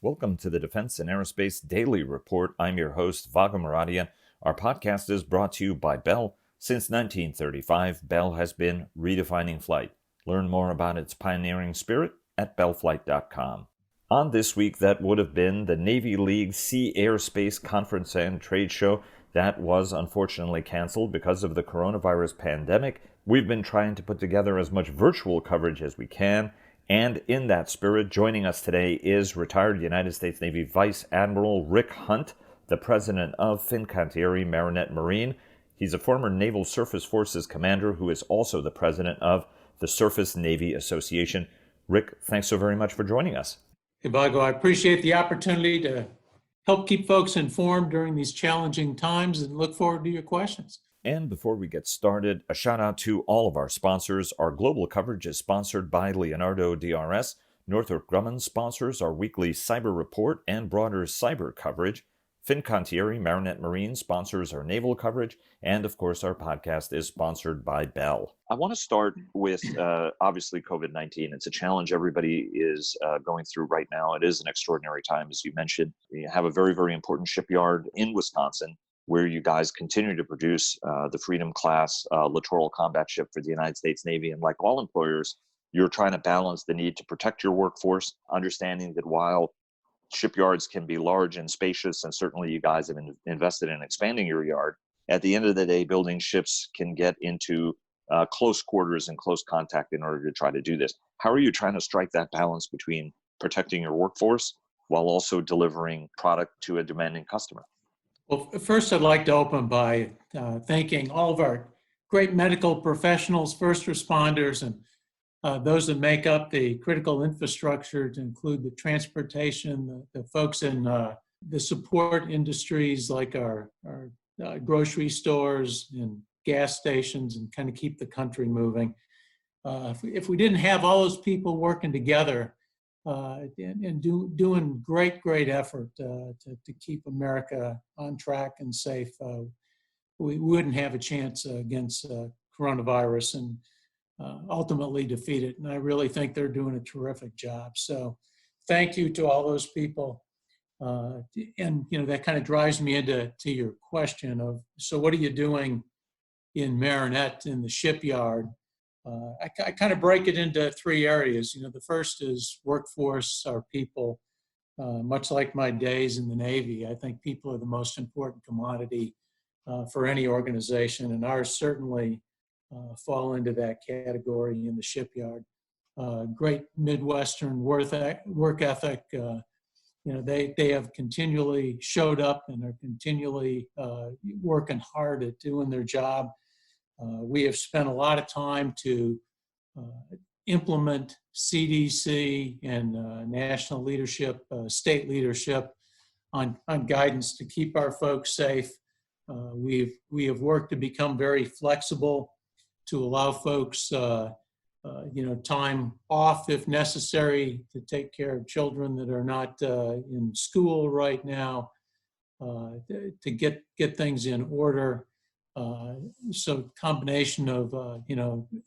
Welcome to the Defense and Aerospace Daily Report. I'm your host, Vago Muradian. Our podcast is brought to you by Bell. Since 1935, Bell has been redefining flight. Learn more about its pioneering spirit at bellflight.com. On this week, that would have been the Navy League Sea Airspace Conference and Trade Show. That was unfortunately canceled because of the coronavirus pandemic. We've been trying to put together as much virtual coverage as we can. And in that spirit, joining us today is retired United States Navy Vice Admiral Rick Hunt, the president of Fincantieri Marinette Marine. He's a former Naval Surface Forces commander who is also the president of the Surface Navy Association. Rick, thanks so very much for joining us. Hey, Vago, I appreciate the opportunity to help keep folks informed during these challenging times and look forward to your questions. And before we get started, a shout out to all of our sponsors. Our global coverage is sponsored by Leonardo DRS. Northrop Grumman sponsors our weekly cyber report and broader cyber coverage. Fincantieri Marinette Marine sponsors our naval coverage. And of course, our podcast is sponsored by Bell. I want to start with, obviously, COVID-19. It's a challenge everybody is going through right now. It is an extraordinary time, as you mentioned. You have a very, very important shipyard in Wisconsin, where you guys continue to produce the Freedom-class littoral combat ship for the United States Navy. And like all employers, you're trying to balance the need to protect your workforce, understanding that while shipyards can be large and spacious, and certainly you guys have invested in expanding your yard, at the end of the day, building ships can get into close quarters and close contact in order to try to do this. How are you trying to strike that balance between protecting your workforce while also delivering product to a demanding customer? Well, first, I'd like to open by thanking all of our great medical professionals, first responders, and those that make up the critical infrastructure to include the transportation, the folks in the support industries like our grocery stores and gas stations, and kind of keep the country moving. If we didn't have all those people working together, and doing great effort to keep America on track and safe, we wouldn't have a chance against coronavirus and ultimately defeat it. And I really think they're doing a terrific job. So thank you to all those people. And that kind of drives me into your question of, so what are you doing in Marinette in the shipyard? I kind of break it into three areas. The first is workforce, our people. Much like my days in the Navy, I think people are the most important commodity for any organization, and ours certainly fall into that category in the shipyard. Great Midwestern work ethic. They have continually showed up and are continually working hard at doing their job. We have spent a lot of time to implement CDC and national leadership, state leadership on guidance to keep our folks safe. We have worked to become very flexible to allow folks time off if necessary to take care of children that are not in school right now, to get things in order. So combination of,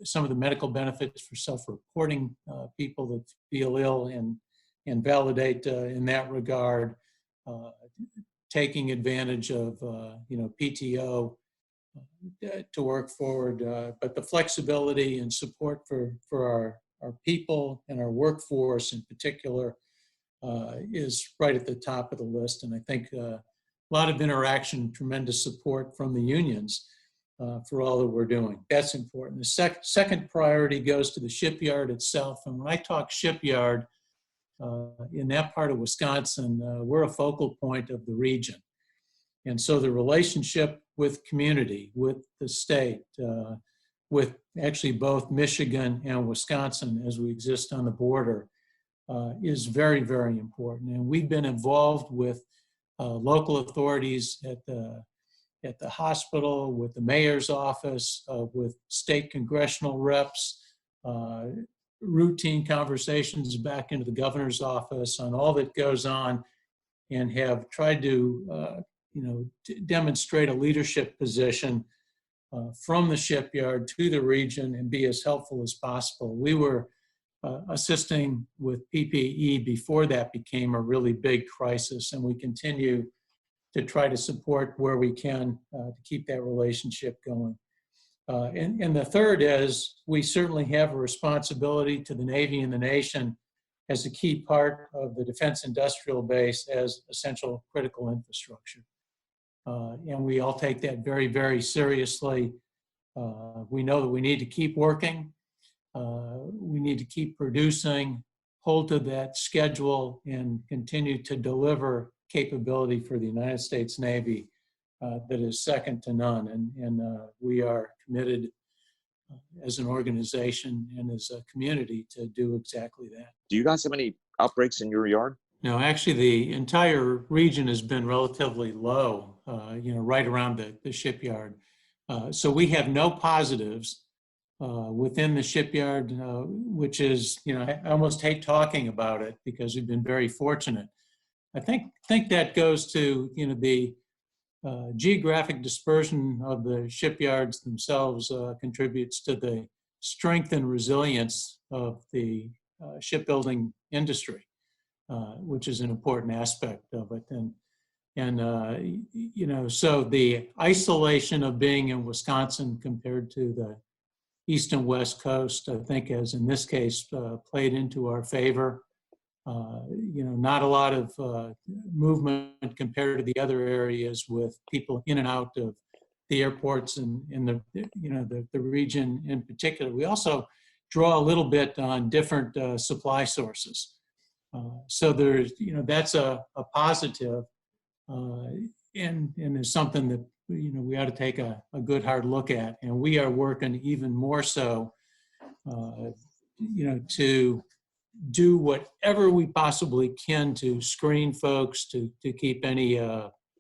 some of the medical benefits for self-reporting people that feel ill and validate in that regard, taking advantage of, PTO to work forward. But the flexibility and support for our people and our workforce in particular is right at the top of the list. And I think a lot of interaction, tremendous support from the unions for all that we're doing. That's important. The second priority goes to the shipyard itself. And when I talk shipyard, in that part of Wisconsin, we're a focal point of the region. And so the relationship with community, with the state, with actually both Michigan and Wisconsin as we exist on the border, is very, very important. And we've been involved with local authorities at the hospital, with the mayor's office, with state congressional reps, routine conversations back into the governor's office on all that goes on, and have tried to demonstrate a leadership position from the shipyard to the region and be as helpful as possible. We were assisting with PPE before that became a really big crisis, and we continue to try to support where we can to keep that relationship going. And the third is we certainly have a responsibility to the Navy and the nation as a key part of the defense industrial base as essential critical infrastructure. And we all take that very, very seriously. We know that we need to keep working. We need to keep producing, hold to that schedule, and continue to deliver capability for the United States Navy that is second to none. And we are committed as an organization and as a community to do exactly that. Do you guys have any outbreaks in your yard? No, actually, the entire region has been relatively low, right around the shipyard. So we have no positives within the shipyard, which is, I almost hate talking about it because we've been very fortunate. I think that goes to, the geographic dispersion of the shipyards themselves contributes to the strength and resilience of the shipbuilding industry, which is an important aspect of it. So the isolation of being in Wisconsin compared to the East and West Coast, I think, has in this case played into our favor. Not a lot of movement compared to the other areas with people in and out of the airports and in the region in particular. We also draw a little bit on different supply sources. So there's, that's a positive and is something that, we ought to take a good hard look at. And we are working even more so, to do whatever we possibly can to screen folks, to keep any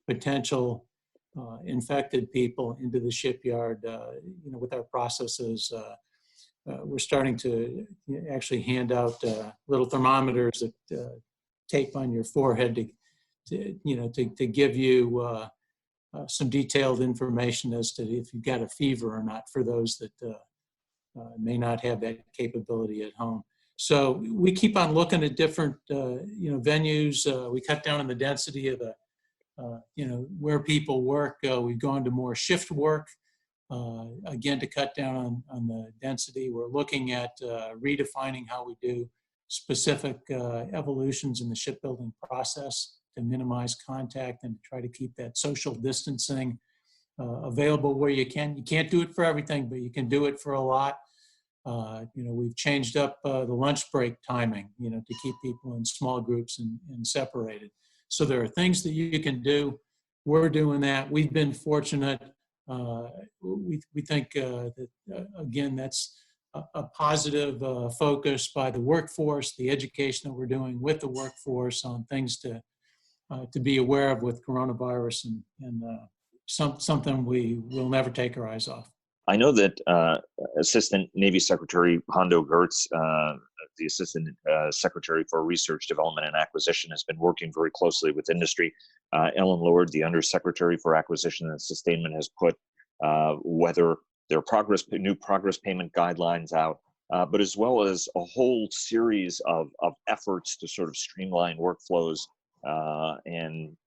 potential infected people into the shipyard, with our processes. We're starting to actually hand out little thermometers that tape on your forehead to give you some detailed information as to if you've got a fever or not for those that may not have that capability at home. So we keep on looking at different, venues. We cut down on the density of the, where people work. We've gone to more shift work, again, to cut down on the density. We're looking at redefining how we do specific evolutions in the shipbuilding process to minimize contact and to try to keep that social distancing available where you can. You can't do it for everything, but you can do it for a lot. We've changed up the lunch break timing, to keep people in small groups and separated. So there are things that you can do. We're doing that. We've been fortunate. We think that, again, that's a positive focus by the workforce, the education that we're doing with the workforce on things to be aware of with coronavirus and something we will never take our eyes off. I know that Assistant Navy Secretary Hondo Gertz, the Assistant Secretary for Research, Development, and Acquisition, has been working very closely with industry. Ellen Lord, the Undersecretary for Acquisition and Sustainment, has put whether their new progress payment guidelines out, but as well as a whole series of efforts to sort of streamline workflows and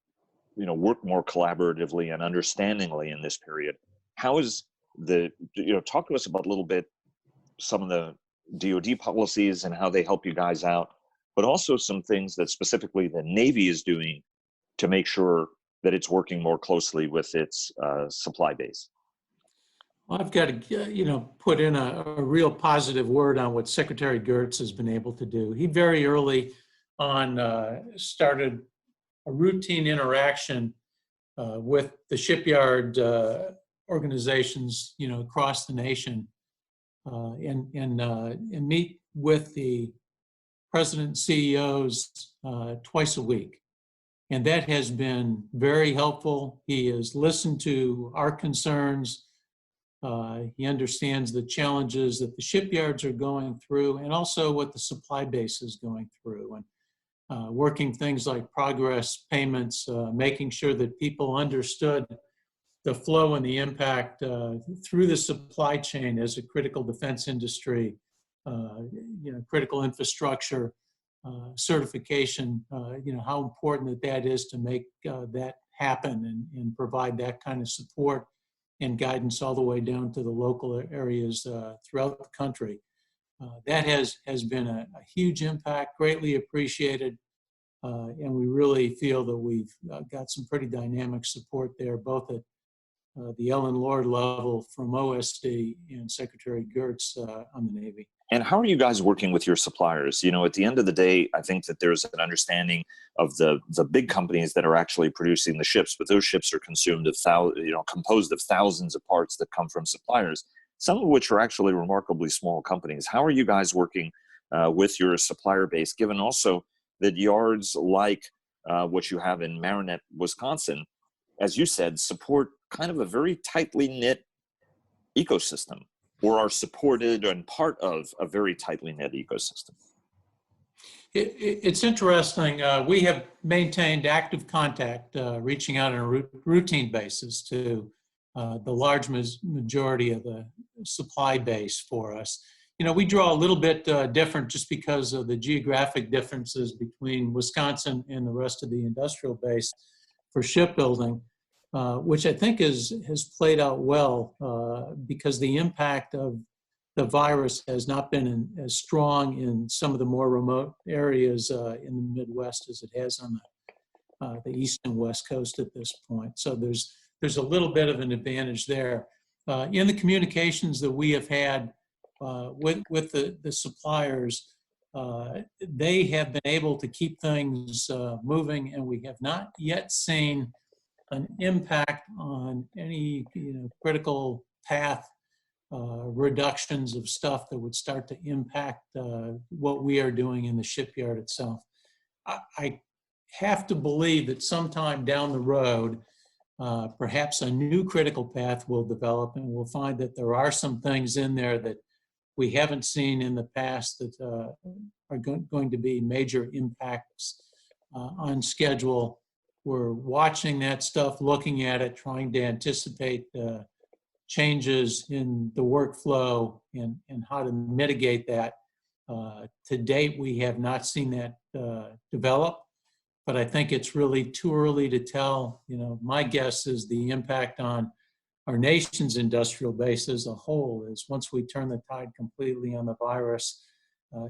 work more collaboratively and understandingly in this period. How is talk to us about a little bit some of the DoD policies and how they help you guys out, but also some things that specifically the Navy is doing to make sure that it's working more closely with its supply base. Well, I've got to, put in a real positive word on what Secretary Gertz has been able to do. He very early on started a routine interaction with the shipyard organizations, across the nation, and meet with the president and CEOs twice a week. And that has been very helpful. He has listened to our concerns. He understands the challenges that the shipyards are going through and also what the supply base is going through. And working things like progress payments, making sure that people understood the flow and the impact through the supply chain as a critical defense industry critical infrastructure certification, how important that is to make that happen and provide that kind of support and guidance all the way down to the local areas throughout the country. That has been a huge impact, greatly appreciated, and we really feel that we've got some pretty dynamic support there, both at the Ellen Lord level from OSD and Secretary Gertz on the Navy. And how are you guys working with your suppliers? At the end of the day, I think that there's an understanding of the big companies that are actually producing the ships, but those ships are composed of thousands of parts that come from suppliers, some of which are actually remarkably small companies. How are you guys working with your supplier base, given also that yards like what you have in Marinette, Wisconsin, as you said, support kind of a very tightly knit ecosystem, or are supported and part of a very tightly knit ecosystem? It's interesting. We have maintained active contact, reaching out on a routine basis to the large majority of the supply base for us. We draw a little bit different just because of the geographic differences between Wisconsin and the rest of the industrial base for shipbuilding, which I think has played out well because the impact of the virus has not been as strong in some of the more remote areas in the Midwest as it has on the East and West Coast at this point. So there's a little bit of an advantage there. In the communications that we have had with the suppliers, they have been able to keep things moving, and we have not yet seen an impact on any critical path reductions of stuff that would start to impact what we are doing in the shipyard itself. I have to believe that sometime down the road, perhaps a new critical path will develop, and we'll find that there are some things in there that we haven't seen in the past that are going to be major impacts on schedule. We're watching that stuff, looking at it, trying to anticipate changes in the workflow and how to mitigate that. To date, we have not seen that develop, but I think it's really too early to tell. My guess is the impact on our nation's industrial base as a whole is once we turn the tide completely on the virus,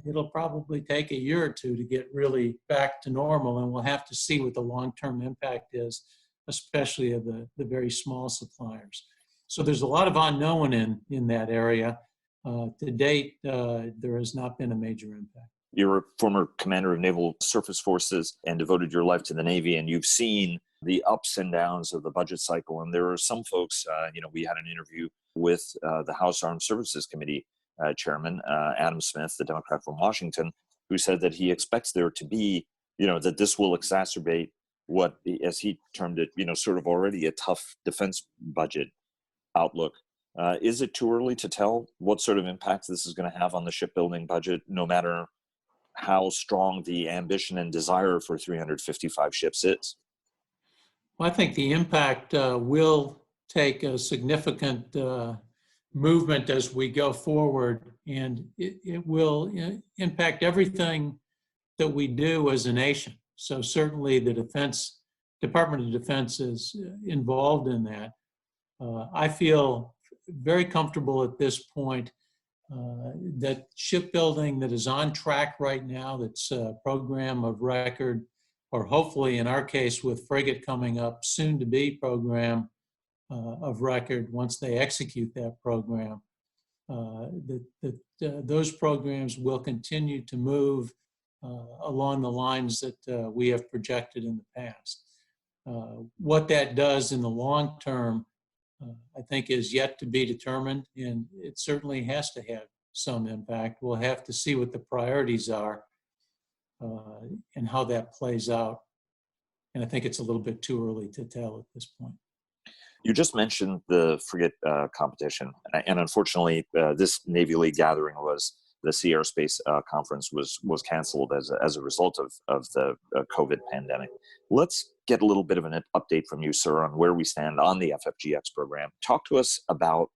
it'll probably take a year or two to get really back to normal, and we'll have to see what the long-term impact is, especially of the very small suppliers. So there's a lot of unknown in that area. To date, there has not been a major impact. You're a former commander of naval surface forces and devoted your life to the Navy, and you've seen the ups and downs of the budget cycle. And there are some folks, we had an interview with the House Armed Services Committee Chairman, Adam Smith, the Democrat from Washington, who said that he expects there to be, that this will exacerbate what, as he termed it, sort of already a tough defense budget outlook. Is it too early to tell what sort of impact this is going to have on the shipbuilding budget, no matter how strong the ambition and desire for 355 ships is? Well, I think the impact will take a significant movement as we go forward, and it will impact everything that we do as a nation. So certainly the Department of Defense is involved in that. I feel very comfortable at this point that shipbuilding that is on track right now, that's a program of record, or hopefully in our case with frigate coming up, soon to be program of record once they execute that program, those programs will continue to move along the lines that we have projected in the past. What that does in the long term, I think, is yet to be determined, and it certainly has to have some impact. We'll have to see what the priorities are and how that plays out. And I think it's a little bit too early to tell at this point. You just mentioned the frigate competition, and unfortunately, this Navy League gathering the Sea Airspace conference was canceled as a result of the COVID pandemic. Let's get a little bit of an update from you, sir, on where we stand on the FFGX program. Talk to us about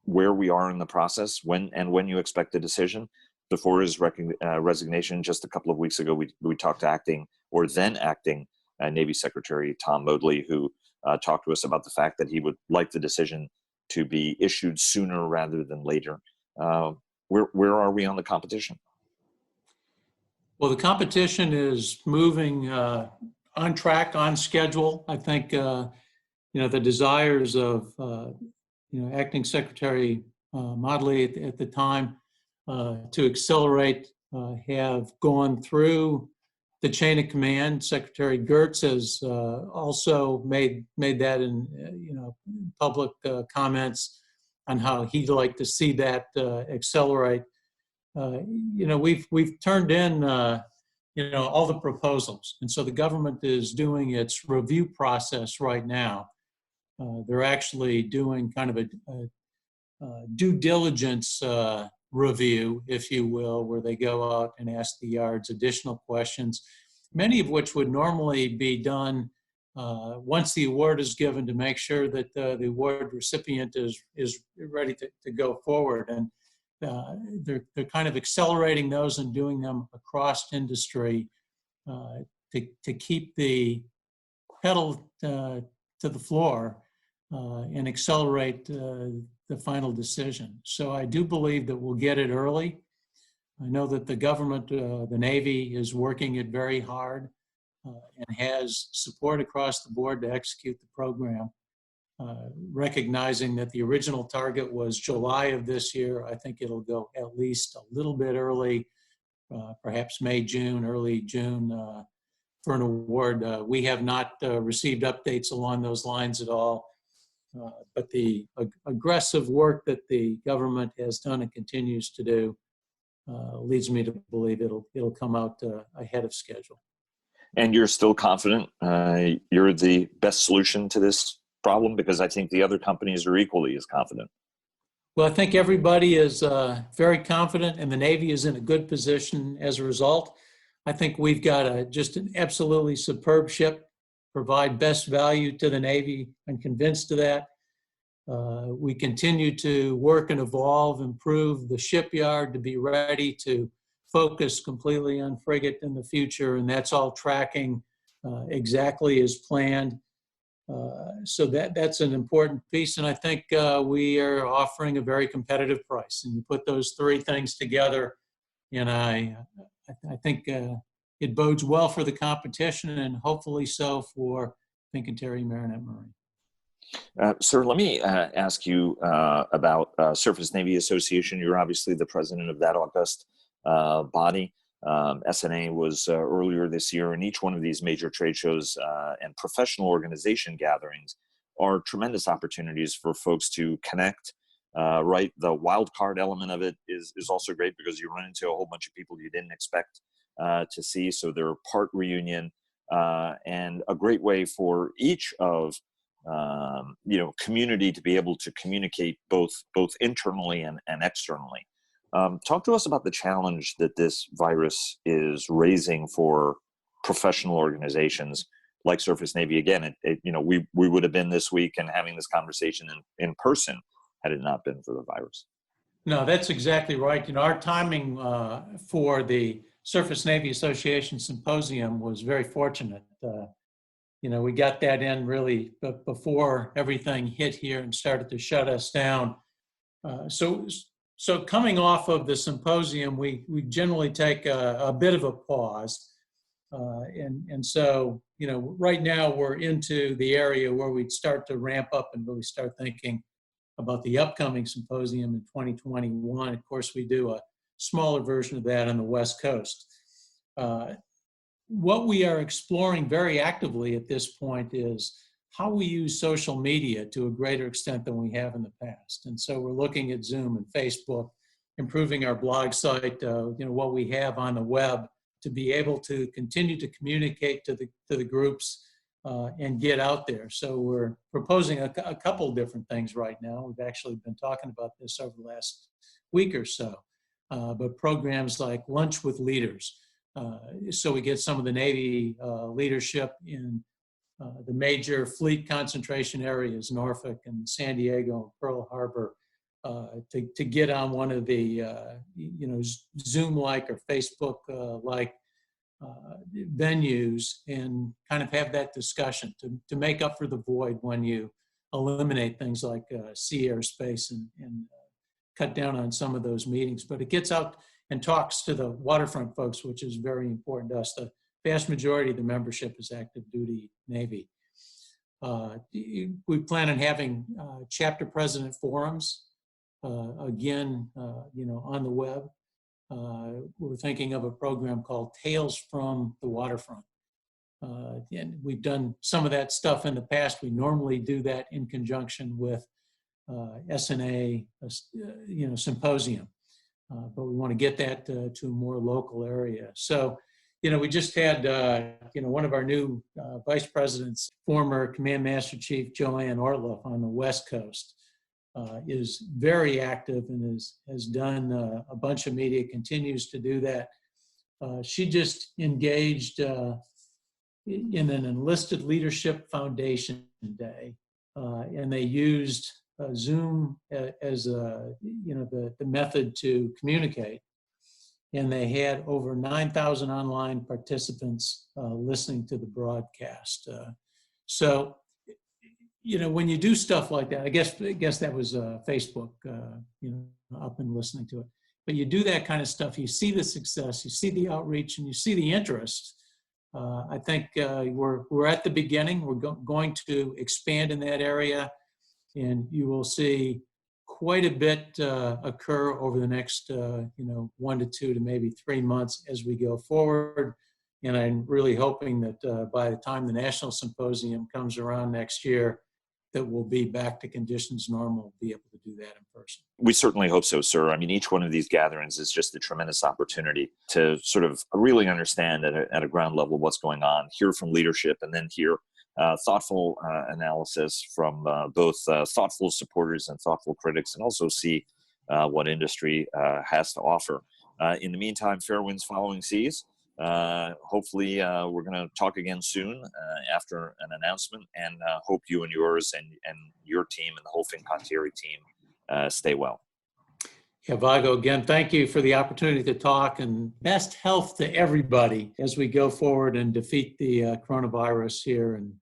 where we are in the process, when you expect a decision, before his resignation just a couple of weeks ago, we talked to then acting Navy Secretary Tom Modly, who talked to us about the fact that he would like the decision to be issued sooner rather than later. Where are we on the competition? Well, the competition is moving on track, on schedule. I think the desires of Acting Secretary Modly at the time to accelerate have gone through the chain of command. Secretary Gertz has also made that in public comments on how he'd like to see that accelerate. We've turned in all the proposals, and so the government is doing its review process right now. They're actually doing kind of a due diligence review, if you will, where they go out and ask the yards additional questions, many of which would normally be done once the award is given, to make sure that the award recipient is ready to go forward. And they're kind of accelerating those and doing them across industry to keep the pedal to the floor and accelerate the final decision. So I do believe that we'll get it early. I know that the government, the Navy, is working it very hard and has support across the board to execute the program. Recognizing that the original target was July of this year, I think it'll go at least a little bit early, perhaps May, June, early June, for an award. We have not received updates along those lines at all. But the aggressive work that the government has done and continues to do leads me to believe it'll come out ahead of schedule. And you're still confident you're the best solution to this problem? Because I think the other companies are equally as confident. Well, I think everybody is very confident, and the Navy is in a good position as a result. I think we've got just an absolutely superb ship, provide best value to the Navy. I'm convinced of that. We continue to work and evolve, improve the shipyard to be ready to focus completely on frigate in the future, and that's all tracking exactly as planned. So that's an important piece, and I think we are offering a very competitive price. And you put those three things together, and I think it bodes well for the competition, and hopefully so for Fincantieri Marinette Marine. Sir, let me ask you about Surface Navy Association. You're obviously the president of that august body. SNA was earlier this year, and each one of these major trade shows and professional organization gatherings are tremendous opportunities for folks to connect. Right, the wild card element of it is also great because you run into a whole bunch of people you didn't expect to see. So they're part reunion and a great way for each of community to be able to communicate both internally and externally. Talk to us about the challenge that this virus is raising for professional organizations like Surface Navy. Again, we would have been this week and having this conversation in person had it not been for the virus. No, that's exactly right. Our timing for the Surface Navy Association Symposium was very fortunate. We got that in really before everything hit here and started to shut us down. So coming off of the symposium, we generally take a bit of a pause. And so, right now we're into the area where we'd start to ramp up and really start thinking about the upcoming symposium in 2021. Of course, we do a smaller version of that on the West Coast. What we are exploring very actively at this point is how we use social media to a greater extent than we have in the past. And so we're looking at Zoom and Facebook, improving our blog site, what we have on the web, to be able to continue to communicate to the groups and get out there. So we're proposing a couple different things right now. We've actually been talking about this over the last week or so, but programs like Lunch with Leaders. So we get some of the Navy leadership in the major fleet concentration areas, Norfolk and San Diego and Pearl Harbor, to get on one of the Zoom-like or Facebook-like venues and kind of have that discussion to make up for the void when you eliminate things like sea airspace and cut down on some of those meetings. But it gets out and talks to the waterfront folks, which is very important to us. The vast majority of the membership is active duty Navy. We plan on having chapter president forums, again, on the web. We're thinking of a program called Tales from the Waterfront. And we've done some of that stuff in the past. We normally do that in conjunction with SNA, symposium. But we want to get that to a more local area. So, we just had, one of our new vice presidents, former Command Master Chief Joanne Ortliff on the West Coast, is very active and has done a bunch of media, continues to do that. She just engaged in an enlisted leadership foundation day, and they used Zoom as the method to communicate. And they had over 9,000 online participants listening to the broadcast. So, when you do stuff like that, I guess that was Facebook, up and listening to it. But you do that kind of stuff, you see the success, you see the outreach, and you see the interest. I think we're at the beginning. We're going to expand in that area, and you will see quite a bit occur over the next 1 to 2 to maybe 3 months as we go forward. And I'm really hoping that by the time the National Symposium comes around next year, that we'll be back to conditions normal, be able to do that in person. We certainly hope so, sir. I mean, each one of these gatherings is just a tremendous opportunity to sort of really understand at a ground level what's going on, hear from leadership, and then hear thoughtful analysis from both thoughtful supporters and thoughtful critics, and also see what industry has to offer. In the meantime, fair winds following seas. Hopefully we're going to talk again soon after an announcement, and hope you and yours and your team and the whole Fincantieri team stay well. Yeah, Vago, again, thank you for the opportunity to talk, and best health to everybody as we go forward and defeat the coronavirus here and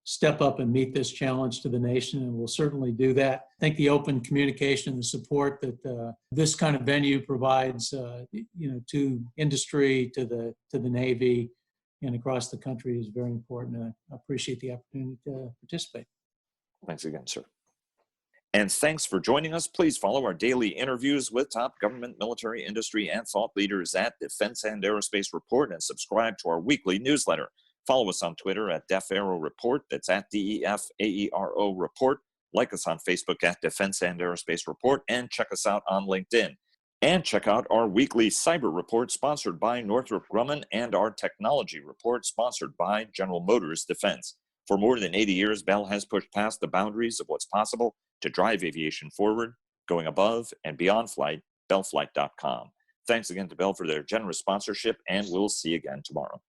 step up and meet this challenge to the nation, and we'll certainly do that. I think the open communication and the support that this kind of venue provides, to industry, to the Navy, and across the country is very important. I appreciate the opportunity to participate. Thanks again, sir. And thanks for joining us. Please follow our daily interviews with top government, military, industry, and thought leaders at Defense and Aerospace Report, and subscribe to our weekly newsletter. Follow us on Twitter at DEFAERO Report. That's at DEFAERO Report. Like us on Facebook at Defense and Aerospace Report, and check us out on LinkedIn. And check out our weekly cyber report sponsored by Northrop Grumman, and our technology report sponsored by General Motors Defense. For more than 80 years, Bell has pushed past the boundaries of what's possible to drive aviation forward, going above and beyond flight, bellflight.com. Thanks again to Bell for their generous sponsorship, and we'll see you again tomorrow.